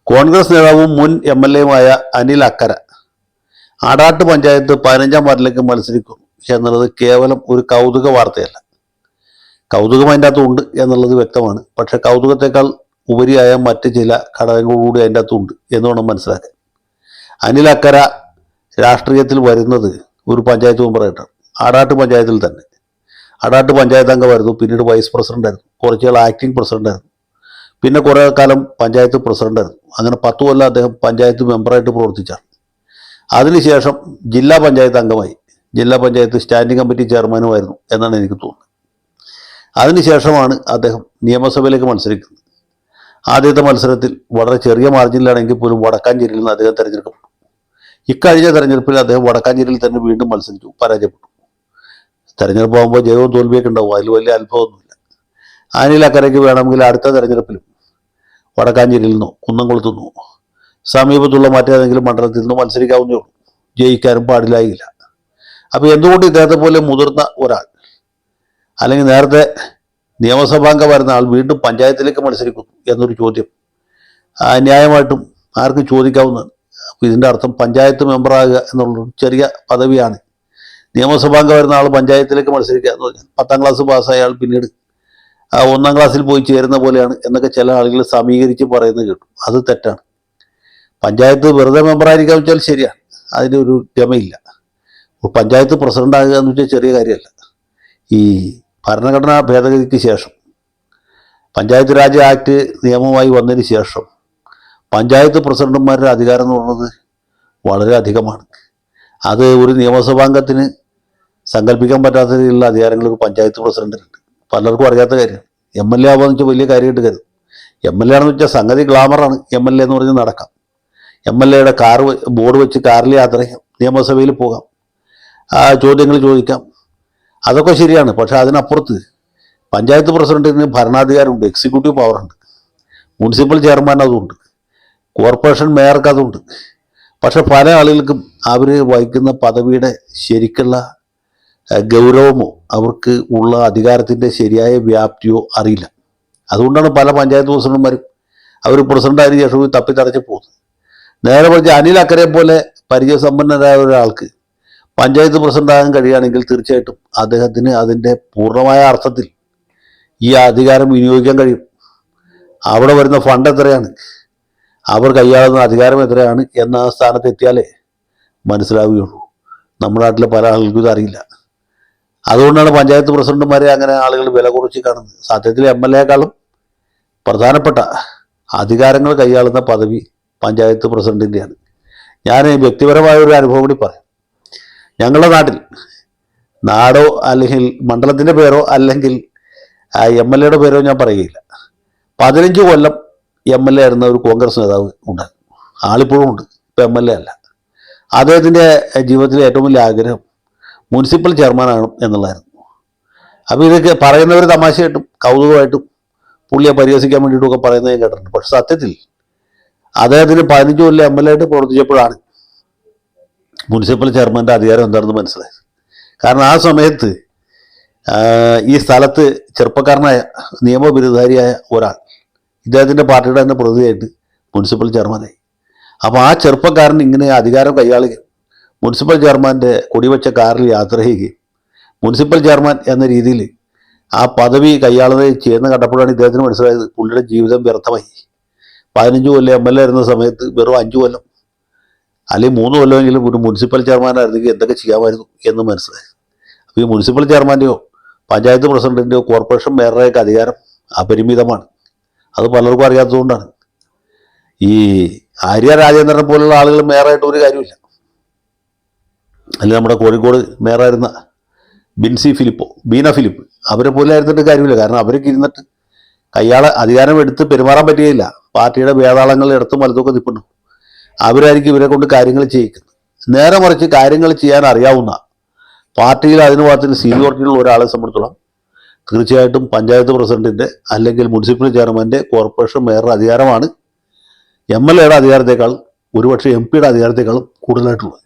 കോൺഗ്രസ് നേതാവും മുൻ എം.എൽ.എയുമായ അനിൽ അക്കര ആടാട്ട് പഞ്ചായത്ത് 15-ാം വാർഡിലേക്ക് മത്സരിക്കും എന്നുള്ളത് കേവലം ഒരു കൗതുക വാർത്തയല്ല. കൗതുകം അതിൻ്റെ അകത്തുണ്ട് എന്നുള്ളത് വ്യക്തമാണ്. പക്ഷെ കൗതുകത്തെക്കാൾ ഉപരിയായ മറ്റ് ചില ഘടകങ്ങൾ കൂടി അതിൻ്റെ അകത്തുണ്ട് എന്ന് വേണം മനസ്സിലാക്കാൻ. അനിൽ അക്കര രാഷ്ട്രീയത്തിൽ വരുന്നത് ഒരു പഞ്ചായത്ത് മെമ്പറായിട്ടാണ്. ആടാട്ട് പഞ്ചായത്തിൽ തന്നെ. ആടാട്ട് പഞ്ചായത്ത് അംഗമായിരുന്നു, പിന്നീട് വൈസ് പ്രസിഡന്റായിരുന്നു, കുറച്ചുകൾ ആക്ടിംഗ് പ്രസിഡന്റായിരുന്നു, പിന്നെ കുറേ കാലം പഞ്ചായത്ത് പ്രസിഡന്റായിരുന്നു. അങ്ങനെ 10 കൊല്ലം അദ്ദേഹം പഞ്ചായത്ത് മെമ്പറായിട്ട് പ്രവർത്തിച്ചാണ്. അതിനുശേഷം ജില്ലാ പഞ്ചായത്ത് അംഗമായി, ജില്ലാ പഞ്ചായത്ത് സ്റ്റാൻഡിംഗ് കമ്മിറ്റി ചെയർമാനുമായിരുന്നു എന്നാണ് എനിക്ക് തോന്നുന്നത്. അതിനുശേഷമാണ് അദ്ദേഹം നിയമസഭയിലേക്ക് മത്സരിക്കുന്നത്. ആദ്യത്തെ മത്സരത്തിൽ വളരെ ചെറിയ മാർജിനിലാണെങ്കിൽ പോലും വടക്കാഞ്ചേരിയിൽ നിന്ന് അദ്ദേഹം തെരഞ്ഞെടുക്കപ്പെട്ടു. ഇക്കഴിഞ്ഞ തെരഞ്ഞെടുപ്പിൽ അദ്ദേഹം വടക്കാഞ്ചേരിയിൽ തന്നെ വീണ്ടും മത്സരിച്ചു, പരാജയപ്പെട്ടു. തെരഞ്ഞെടുപ്പ് ആകുമ്പോൾ ജയവും തോൽവിയൊക്കെ ഉണ്ടാവും, അതിൽ വലിയ അത്ഭുതമൊന്നുമില്ല. അനിൽ അക്കരയ്ക്ക് വേണമെങ്കിൽ അടുത്ത തെരഞ്ഞെടുപ്പിലും വടക്കാഞ്ചേരിയിൽ നിന്നോ കുന്നംകുളത്തു നിന്നോ സമീപത്തുള്ള മറ്റേതെങ്കിലും മണ്ഡലത്തിൽ നിന്നോ മത്സരിക്കാവുന്നേ ഉള്ളൂ. ജയിക്കാനും പാടില്ലായില്ല. അപ്പോൾ എന്തുകൊണ്ട് ഇദ്ദേഹത്തെ പോലെ മുതിർന്ന ഒരാൾ, അല്ലെങ്കിൽ നേരത്തെ നിയമസഭാംഗമായിരുന്ന ആൾ വീണ്ടും പഞ്ചായത്തിലേക്ക് മത്സരിക്കുന്നു എന്നൊരു ചോദ്യം ന്യായമായിട്ടും ആർക്കും ചോദിക്കാവുന്നതാണ്. അപ്പോൾ ഇതിൻ്റെ അർത്ഥം പഞ്ചായത്ത് മെമ്പറാകുക എന്നുള്ളൊരു ചെറിയ പദവിയാണ്. നിയമസഭാംഗമായിരുന്ന ആൾ പഞ്ചായത്തിലേക്ക് മത്സരിക്കുക എന്ന് പറഞ്ഞാൽ 10ാം ക്ലാസ് പാസ്സായ ആൾ പിന്നീട് 1ാം ക്ലാസ്സിൽ പോയി ചേരുന്ന പോലെയാണ് എന്നൊക്കെ ചില ആളുകൾ സമീകരിച്ച് പറയുന്നത് കേട്ടു. അത് തെറ്റാണ്. പഞ്ചായത്ത് വെറുതെ മെമ്പറായിരിക്കാൻ വെച്ചാൽ ശരിയാണ്, അതിൻ്റെ ഒരു ഗമയില്ല. പഞ്ചായത്ത് പ്രസിഡന്റ് ആകുക എന്ന് വെച്ചാൽ ചെറിയ കാര്യമല്ല. ഈ ഭരണഘടനാ ഭേദഗതിക്ക് ശേഷം, പഞ്ചായത്ത് രാജ് ആക്ട് നിയമമായി വന്നതിന് ശേഷം പഞ്ചായത്ത് പ്രസിഡന്റുമാരുടെ അധികാരം എന്ന് പറയുന്നത് വളരെ അധികമാണ്. അത് ഒരു നിയമസഭാംഗത്തിന് സങ്കല്പിക്കാൻ പറ്റാത്ത രീതിയിലുള്ള അധികാരങ്ങൾ ഒരു പഞ്ചായത്ത് പ്രസിഡന്റിനുണ്ട്. പലർക്കും അറിയാത്ത കാര്യമാണ്. എം.എൽ.എ ആവാന്ന് വെച്ചാൽ വലിയ കാര്യമായിട്ട് കരുതും. എം.എൽ.എ ആണെന്ന് വെച്ചാൽ സംഗതി ഗ്ലാമറാണ്. എം.എൽ.എ എന്ന് പറഞ്ഞ് നടക്കാം. എം.എൽ.എയുടെ ബോർഡ് വെച്ച് കാറിൽ യാത്ര ചെയ്യാം, നിയമസഭയിൽ പോകാം, ചോദ്യങ്ങൾ ചോദിക്കാം, അതൊക്കെ ശരിയാണ്. പക്ഷെ അതിനപ്പുറത്ത് പഞ്ചായത്ത് പ്രസിഡന്റിന് ഭരണാധികാരമുണ്ട്, എക്സിക്യൂട്ടീവ് പവറുണ്ട്. മുനിസിപ്പൽ ചെയർമാൻ അതുണ്ട്, കോർപ്പറേഷൻ മേയർക്ക് അതുണ്ട്. പക്ഷെ പല ആളുകൾക്കും അവർ വഹിക്കുന്ന പദവിയുടെ ശരിക്കുള്ള ഗൗരവമോ അവർക്ക് ഉള്ള അധികാരത്തിൻ്റെ ശരിയായ വ്യാപ്തിയോ അറിയില്ല. അതുകൊണ്ടാണ് പല പഞ്ചായത്ത് പ്രസിഡന്റുമാരും അവർ പ്രസിഡന്റായതിനു ശേഷം തപ്പിത്തടച്ച് പോകുന്നത്. നേരെ മറിച്ച് അനിൽ അക്കരെ പോലെ പരിചയസമ്പന്നരായ ഒരാൾക്ക് പഞ്ചായത്ത് പ്രസിഡന്റാകാൻ കഴിയുകയാണെങ്കിൽ തീർച്ചയായിട്ടും അദ്ദേഹത്തിന് അതിൻ്റെ പൂർണ്ണമായ അർത്ഥത്തിൽ ഈ അധികാരം വിനിയോഗിക്കാൻ കഴിയും. അവിടെ വരുന്ന ഫണ്ട് എത്രയാണ്, അവർ കൈയാളുന്ന അധികാരം എത്രയാണ് എന്ന ആ സ്ഥാനത്ത് എത്തിയാലേ മനസ്സിലാവുകയുള്ളൂ. നമ്മുടെ നാട്ടിലെ പല ആളുകൾക്കും ഇതറിയില്ല. അതുകൊണ്ടാണ് പഞ്ചായത്ത് പ്രസിഡന്റുമാരെ അങ്ങനെ ആളുകൾ വില കുറച്ച് കാണുന്നത്. സത്യത്തിൽ എം.എൽ.എക്കാളും പ്രധാനപ്പെട്ട അധികാരങ്ങൾ കൈയാളുന്ന പദവി പഞ്ചായത്ത് പ്രസിഡന്റിൻ്റെയാണ്. ഞാൻ വ്യക്തിപരമായ ഒരു അനുഭവം കൂടി പറയാം. ഞങ്ങളുടെ നാട്ടിൽ നാടോ അല്ലെങ്കിൽ മണ്ഡലത്തിൻ്റെ പേരോ അല്ലെങ്കിൽ എം.എൽ.എയുടെ പേരോ ഞാൻ പറയുകയില്ല. 15 കൊല്ലം എം.എൽ.എ ആയിരുന്ന ഒരു കോൺഗ്രസ് നേതാവ് ഉണ്ടായിരുന്നു. ആളിപ്പോഴും ഉണ്ട്, ഇപ്പം എം.എൽ.എ അല്ല. അദ്ദേഹത്തിൻ്റെ ജീവിതത്തിലെ ഏറ്റവും വലിയ ആഗ്രഹം മുനിസിപ്പൽ ചെയർമാനാകണം എന്നുള്ളതായിരുന്നു. അപ്പോൾ ഇതൊക്കെ പറയുന്നവർ തമാശയായിട്ടും കൗതുകമായിട്ടും പുള്ളിയെ പരിഹസിക്കാൻ വേണ്ടിയിട്ടുമൊക്കെ പറയുന്നത് ഞാൻ കേട്ടിട്ടുണ്ട്. പക്ഷെ സത്യത്തിൽ അദ്ദേഹത്തിന് 15 കൊല്ലം എം.എൽ.എ ആയിട്ട് പ്രവർത്തിച്ചപ്പോഴാണ് മുനിസിപ്പൽ ചെയർമാൻ്റെ അധികാരം എന്താണെന്ന് മനസ്സിലായത്. കാരണം ആ സമയത്ത് ഈ സ്ഥലത്ത് ചെറുപ്പക്കാരനായ നിയമബിരുദധാരിയായ ഒരാൾ ഇദ്ദേഹത്തിൻ്റെ പാർട്ടിയുടെ തന്നെ പ്രതിനിധിയായിട്ട് മുനിസിപ്പൽ ചെയർമാനായി. അപ്പോൾ ആ ചെറുപ്പക്കാരൻ ഇങ്ങനെ അധികാരം കൈയാളുകയും മുനിസിപ്പൽ ചെയർമാൻ്റെ കൊടിവെച്ച കാറിൽ യാത്ര ചെയ്യുകയും മുനിസിപ്പൽ ചെയർമാൻ എന്ന രീതിയിൽ ആ പദവി കൈയാളുകയും ചെയ്യുന്ന കണ്ടപ്പോഴാണ് ഇദ്ദേഹത്തിന് മനസ്സിലായത് പുള്ളിയുടെ ജീവിതം വ്യർത്ഥമായി. 15 കൊല്ലം എം.എൽ.എ ആയിരുന്ന സമയത്ത് വെറും 5 കൊല്ലം അല്ലെങ്കിൽ 3 കൊല്ലമെങ്കിലും ഒരു മുനിസിപ്പൽ ചെയർമാനായിരുന്നെങ്കിൽ എന്തൊക്കെ ചെയ്യാമായിരുന്നു എന്ന് മനസ്സിലായി. അപ്പോൾ ഈ മുനിസിപ്പൽ ചെയർമാൻ്റെയോ പഞ്ചായത്ത് പ്രസിഡന്റിൻ്റെയോ കോർപ്പറേഷൻ മേയറുടെയൊക്കെ അധികാരം അപരിമിതമാണ്. അത് പലർക്കും അറിയാത്തതുകൊണ്ടാണ്. ഈ ആര്യ രാജേന്ദ്രനെ പോലുള്ള ആളുകൾ മേയറായിട്ട് ഒരു കാര്യമില്ല. അല്ലെങ്കിൽ നമ്മുടെ കോഴിക്കോട് മേയറായിരുന്ന ബീന ഫിലിപ്പ് അവരെ പോലെ ആയിരുന്നിട്ട് കാര്യമില്ല. കാരണം അവർക്ക് ഇരുന്നിട്ട് അധികാരം എടുത്ത് പെരുമാറാൻ പറ്റുകയില്ല. പാർട്ടിയുടെ വേതാളങ്ങൾ ഇടത്തും വലതുമൊക്കെ നിൽക്കുന്നു. അവരായിരിക്കും ഇവരെ കൊണ്ട് കാര്യങ്ങൾ ചെയ്യിക്കുന്നത്. നേരെ മറിച്ച് കാര്യങ്ങൾ ചെയ്യാൻ അറിയാവുന്ന പാർട്ടിയിൽ അതിന് ഭാഗത്തിന് സീനിയോറിറ്റിയുള്ള ഒരാളെ സംബന്ധിച്ചോളം തീർച്ചയായിട്ടും പഞ്ചായത്ത് പ്രസിഡന്റിൻ്റെ അല്ലെങ്കിൽ മുനിസിപ്പൽ ചെയർമാൻ്റെ കോർപ്പറേഷൻ മേയറുടെ അധികാരമാണ് എം.എൽ.എയുടെ അധികാരത്തെക്കാളും ഒരുപക്ഷെ എം.പിയുടെ അധികാരത്തെക്കാളും കൂടുതലായിട്ടുള്ളത്.